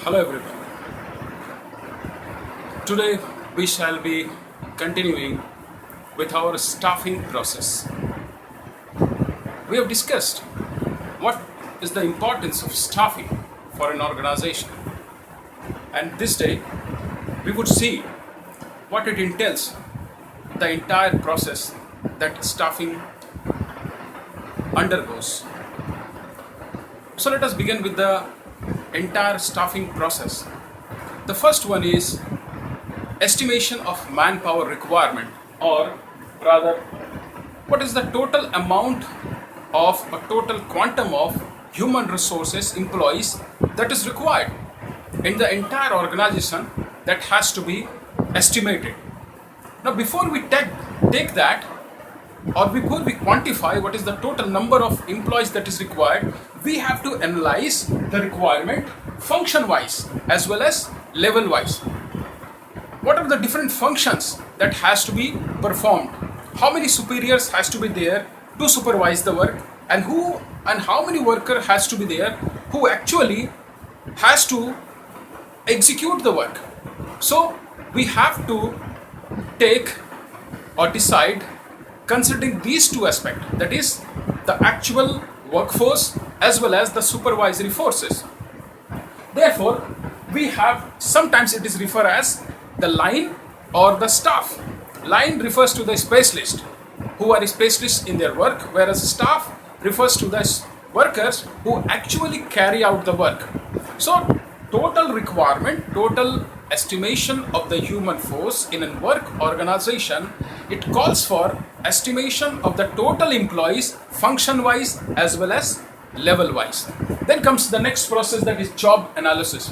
Hello everyone. Today we shall be continuing with our staffing process. We have discussed what is the importance of staffing for an organization, and this day we would see what it entails, the entire process that staffing undergoes. So let us begin with the entire staffing process. The first one is estimation of manpower requirement, or rather, what is the total amount of a total quantum of human resources employees that is required in the entire organization that has to be estimated. Now, before we take that, or before we quantify what is the total number of employees that is required, we have to analyze the requirement function wise as well as level wise. What are the different functions that has to be performed? How many superiors has to be there to supervise the work, and how many worker has to be there who actually has to execute the work? So we have to take or decide considering these two aspects, that is the actual workforce as well as the supervisory forces. Therefore, we have, sometimes it is referred as the line or the staff. Line refers to the specialist who are specialists in their work, whereas staff refers to the workers who actually carry out the work. So total requirement, total estimation of the human force in a work organization, it calls for estimation of the total employees function wise as well as level wise. Then comes the next process, that is job analysis.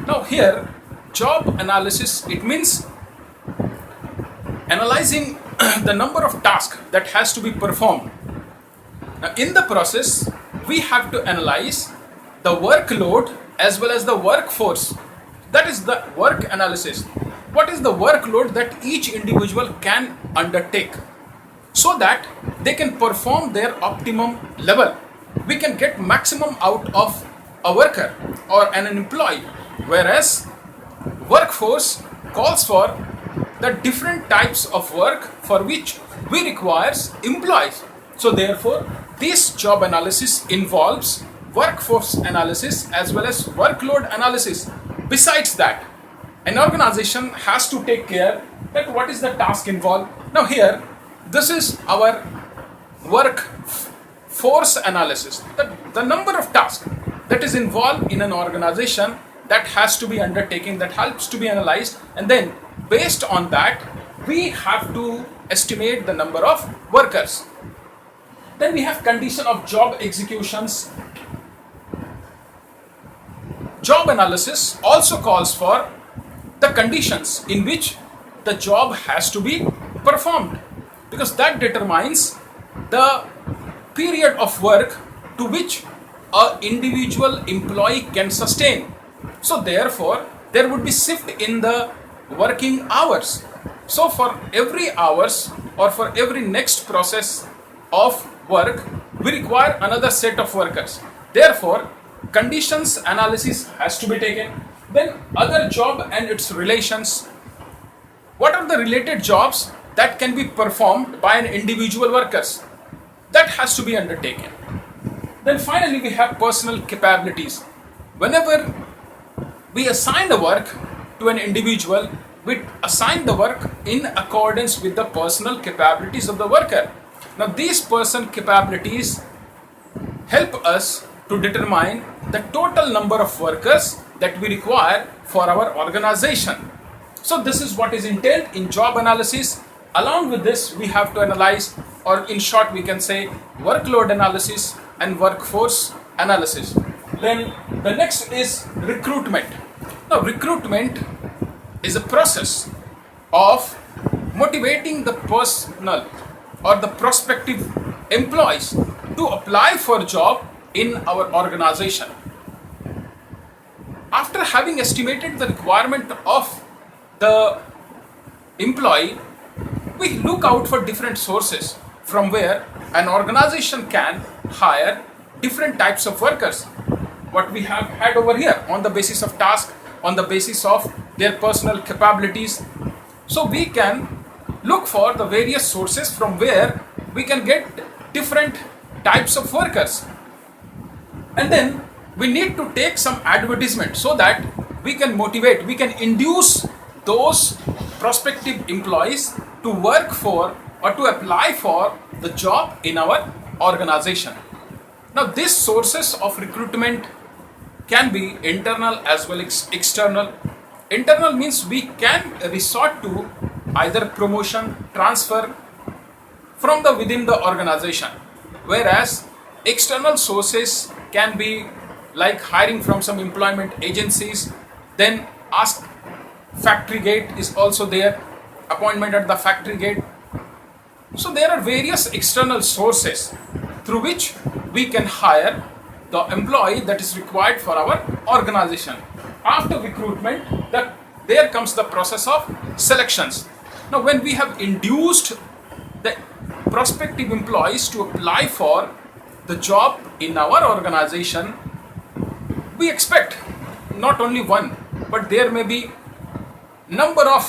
Now here, job analysis, it means analyzing the number of tasks that has to be performed. Now in the process, we have to analyze the workload as well as the workforce. That is the work analysis. What is the workload that each individual can undertake so that they can perform their optimum level? We can get maximum out of a worker or an employee, whereas workforce calls for the different types of work for which we require employees. So therefore, this job analysis involves workforce analysis as well as workload analysis. Besides that, an organization has to take care that what is the task involved. Now here, this is our workforce analysis, the number of tasks that is involved in an organization that has to be undertaken, that helps to be analyzed, and then based on that, we have to estimate the number of workers. Then we have condition of job executions. Job analysis also calls for the conditions in which the job has to be performed, because that determines the period of work to which an individual employee can sustain. So therefore, there would be shift in the working hours. So for every hours or for every next process of work, we require another set of workers. Therefore, conditions analysis has to be taken. Then other job and its relations. What are the related jobs that can be performed by an individual workers? That has to be undertaken. Then finally, we have personal capabilities. Whenever we assign the work to an individual, we assign the work in accordance with the personal capabilities of the worker. Now these personal capabilities help us to determine the total number of workers that we require for our organization. So this is what is entailed in job analysis. Along with this, we have to analyze, or in short we can say, workload analysis and workforce analysis. Then the next is recruitment. Now recruitment is a process of motivating the personal or the prospective employees to apply for a job in our organization. After having estimated the requirement of the employee, we look out for different sources from where an organization can hire different types of workers. what we have had over here on the basis of task, on the basis of their personal capabilities. So we can look for the various sources from where we can get different types of workers. And then we need to take some advertisement so that we can motivate, we can induce those prospective employees to work for or to apply for the job in our organization. Now, these sources of recruitment can be internal as well as external. Internal means we can resort to either promotion, transfer from the within the organization, whereas external sources can be like hiring from some employment agencies, then ask factory gate is also there, appointment at the factory gate. So there are various external sources through which we can hire the employee that is required for our organization. After recruitment, there comes the process of selections. Now, when we have induced the prospective employees to apply for the job in our organization, we expect not only one, but there may be number of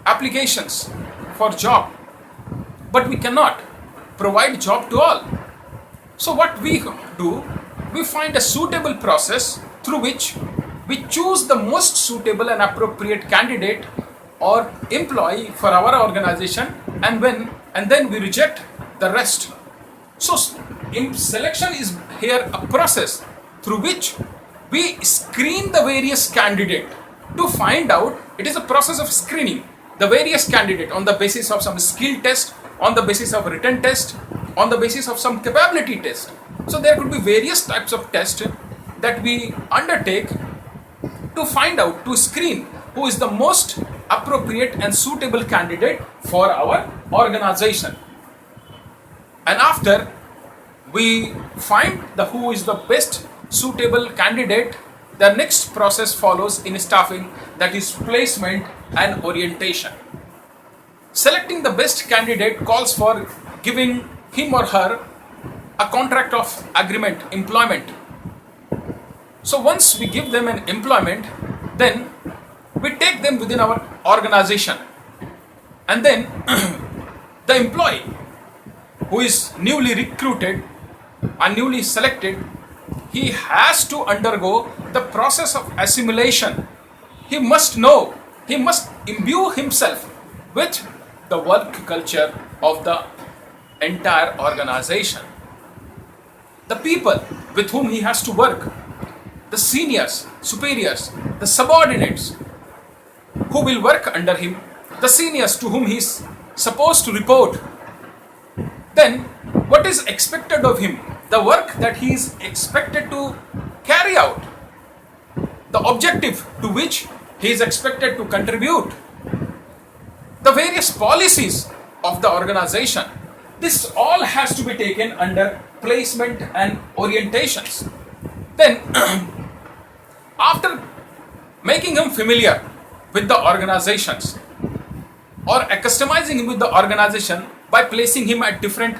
applications for job, but we cannot provide job to all. So what we do, we find a suitable process through which we choose the most suitable and appropriate candidate or employee for our organization, and then we reject the rest. So selection is here a process through which we screen the various candidate to find out. It is a process of screening the various candidate on the basis of some skill test, on the basis of written test, on the basis of some capability test. So there could be various types of tests that we undertake to find out, to screen who is the most appropriate and suitable candidate for our organization. And after we find who is the best suitable candidate, the next process follows in staffing, that is placement and orientation. Selecting the best candidate calls for giving him or her a contract of agreement, employment. So once we give them an employment, then we take them within our organization, and then the employee who is newly recruited and newly selected, he has to undergo the process of assimilation. He must know, he must imbue himself with the work culture of the entire organization. The people with whom he has to work, the seniors, superiors, the subordinates who will work under him, the seniors to whom he is supposed to report. Then what is expected of him, the work that he is expected to carry out, the objective to which he is expected to contribute, the various policies of the organization. This all has to be taken under placement and orientations. Then after making him familiar with the organizations or customizing him with the organization by placing him at different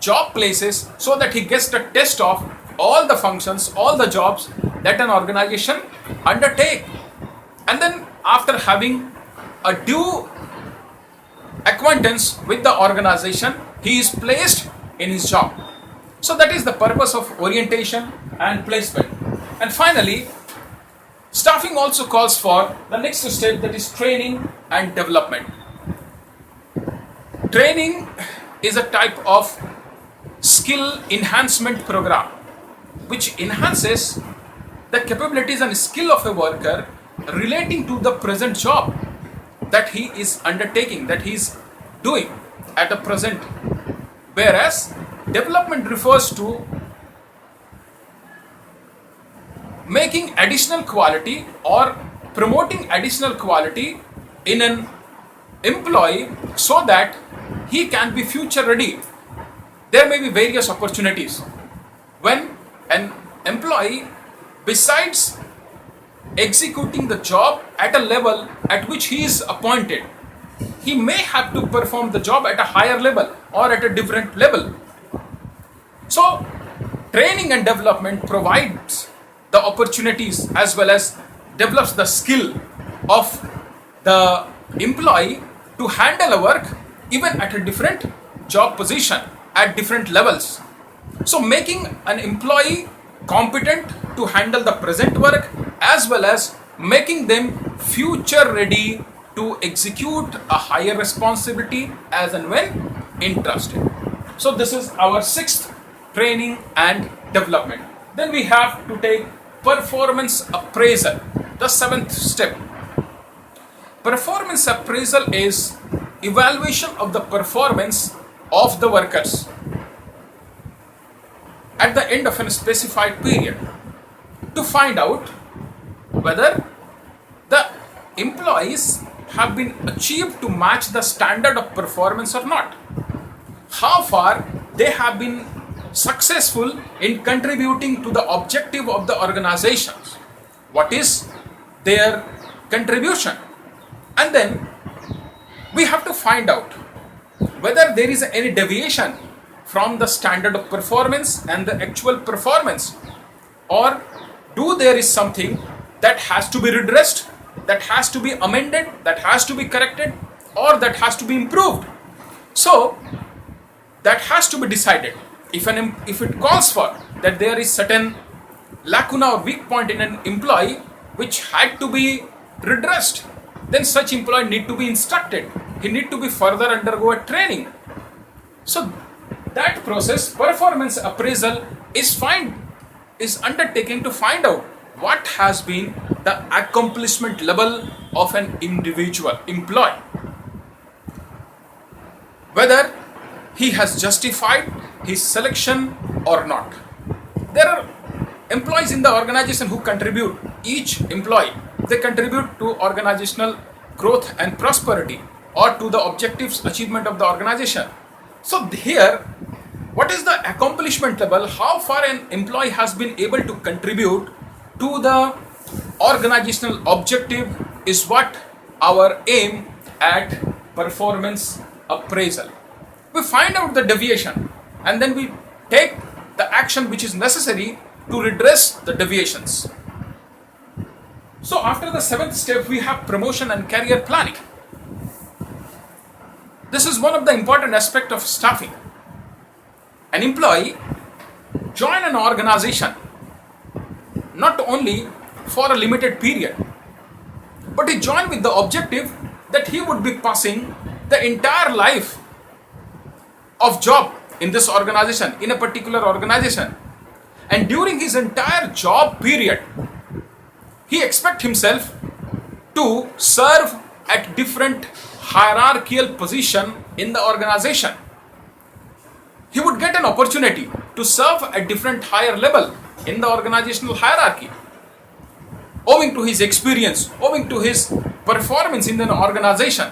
job places so that he gets the test of all the functions, all the jobs that an organization undertake. And then after having a due acquaintance with the organization, he is placed in his job. So that is the purpose of orientation and placement. And finally, staffing also calls for the next step, that is training and development. Training is a type of skill enhancement program which enhances the capabilities and skill of a worker relating to the present job that he is undertaking, that he is doing at the present. Whereas development refers to making additional quality or promoting additional quality in an employee so that he can be future ready. There may be various opportunities when an employee, besides executing the job at a level at which he is appointed, he may have to perform the job at a higher level or at a different level. So training and development provides the opportunities as well as develops the skill of the employee to handle a work even at a different job position at different levels. So making an employee competent to handle the present work as well as making them future ready to execute a higher responsibility as and when entrusted. So this is our sixth, training and development. Then we have to take performance appraisal, the seventh step. Performance appraisal is evaluation of the performance of the workers at the end of a specified period to find out whether the employees have been achieved to match the standard of performance or not. How far they have been successful in contributing to the objective of the organizations. What is their contribution? And then we have to find out whether there is any deviation from the standard of performance and the actual performance, or do there is something that has to be redressed, that has to be amended, that has to be corrected, or that has to be improved. So that has to be decided. If it calls for that there is certain lacuna or weak point in an employee which had to be redressed, then such employee need to be instructed. He need to be further undergo a training. So that process, performance appraisal, is undertaken to find out what has been the accomplishment level of an individual employee, whether he has justified his selection or not. There are employees in the organization who contribute. Each employee, they contribute to organizational growth and prosperity or to the objectives achievement of the organization. So here, what is the accomplishment level? How far an employee has been able to contribute to the organizational objective is what our aim at performance appraisal. We find out the deviation and then we take the action which is necessary to redress the deviations. So after the seventh step, we have promotion and career planning. This is one of the important aspects of staffing. An employee join an organization not only for a limited period, but he join with the objective that he would be passing the entire life of job in this organization, in a particular organization. And during his entire job period, he expects himself to serve at different hierarchical position in the organization. He would get an opportunity to serve at different higher level in the organizational hierarchy, owing to his experience, owing to his performance in the organization.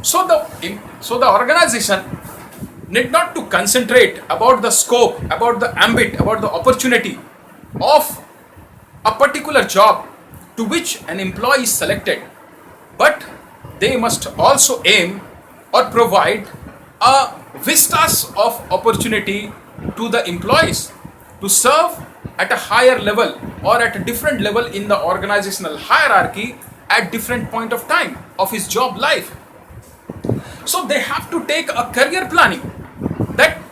So the organization need not to concentrate about the scope, about the ambit, about the opportunity of a particular job to which an employee is selected, but they must also aim or provide a vistas of opportunity to the employees to serve at a higher level or at a different level in the organizational hierarchy at different point of time of his job life. So they have to take a career planning, that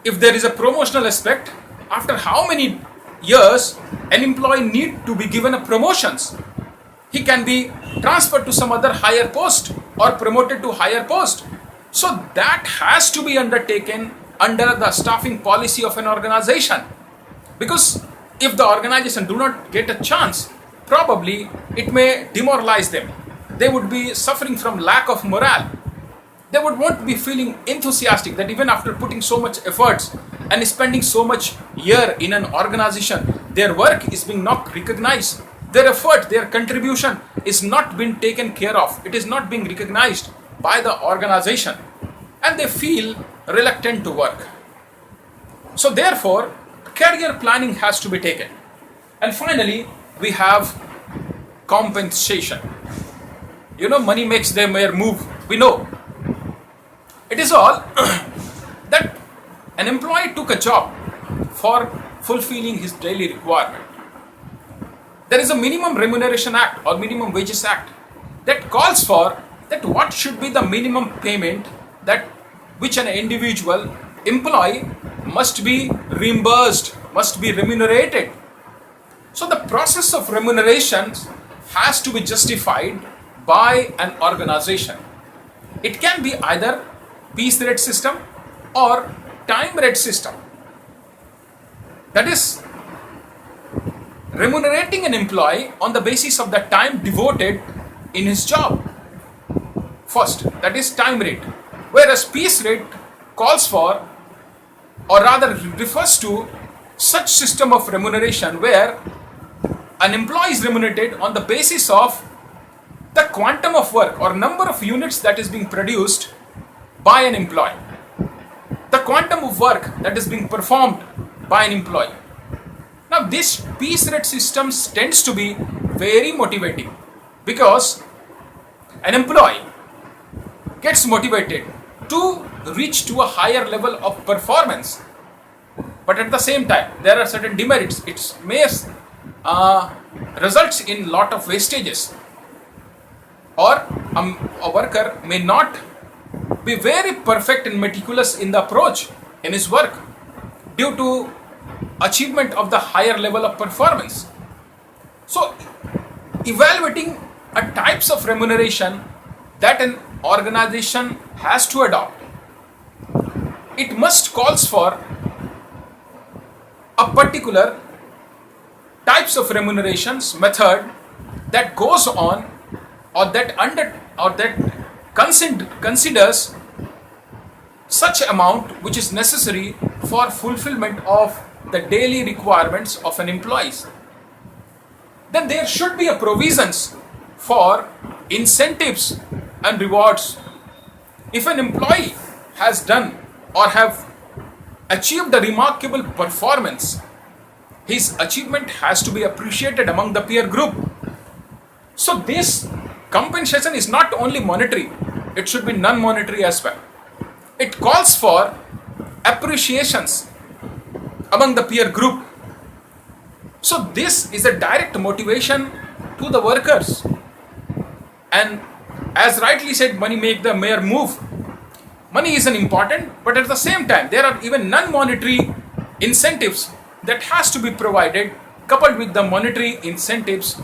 if there is a promotional aspect, after how many years an employee need to be given a promotions. He can be transferred to some other higher post or promoted to higher post. So that has to be undertaken under the staffing policy of an organization. Because if the organization do not get a chance, probably it may demoralize them. They would be suffering from lack of morale. They would not be feeling enthusiastic that even after putting so much efforts and spending so much year in an organization, their work is being not recognized. Their effort, their contribution is not being taken care of. It is not being recognized by the organization, and they feel reluctant to work. So therefore, career planning has to be taken. And finally, we have compensation. Money makes them move. We know. It is all that an employee took a job for fulfilling his daily requirement. There is a Minimum Remuneration Act or Minimum Wages Act that calls for that what should be the minimum payment that which an individual employee must be reimbursed, must be remunerated. So the process of remuneration has to be justified by an organization. It can be either piece rate system or time rate system. That is, remunerating an employee on the basis of the time devoted in his job. First, that is time rate. Whereas piece rate calls for, or rather refers to, such system of remuneration where an employee is remunerated on the basis of the quantum of work or number of units that is being produced by an employee. The quantum of work that is being performed by an employee. Now this piece rate system tends to be very motivating because an employee gets motivated to reach to a higher level of performance. But at the same time, there are certain demerits. It may results in lot of wastages, or a worker may not be very perfect and meticulous in the approach in his work due to achievement of the higher level of performance. So evaluating a types of remuneration that an organization has to adopt, it must calls for a particular types of remunerations method that goes on or that considers such amount which is necessary for fulfillment of the daily requirements of an employee. Then there should be a provisions for incentives and rewards. If an employee has done or have achieved a remarkable performance, his achievement has to be appreciated among the peer group. So this compensation is not only monetary, it should be non-monetary as well. It calls for appreciations among the peer group. So this is a direct motivation to the workers. And as rightly said, money make the mayor move. Money is an important, but at the same time, there are even non-monetary incentives that has to be provided, coupled with the monetary incentives,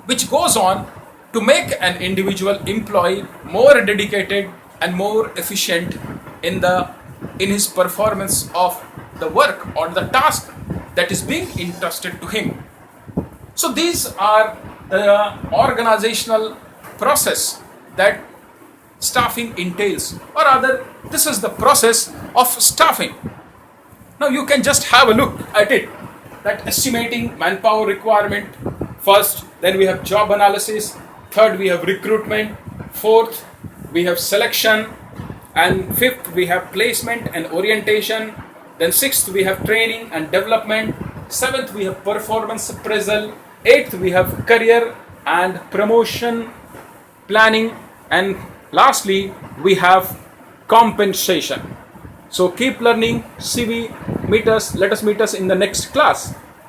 which goes on to make an individual employee more dedicated and more efficient in his performance of the work or the task that is being entrusted to him. So these are the organizational process that staffing entails, or rather this is the process of staffing. Now you can just have a look at it, that estimating manpower requirement first, then we have job analysis, third we have recruitment, fourth we have selection, and fifth we have placement and orientation, then sixth we have training and development, seventh we have performance appraisal, eighth we have career and promotion planning, and lastly we have compensation. So keep learning, let us meet us in the next class.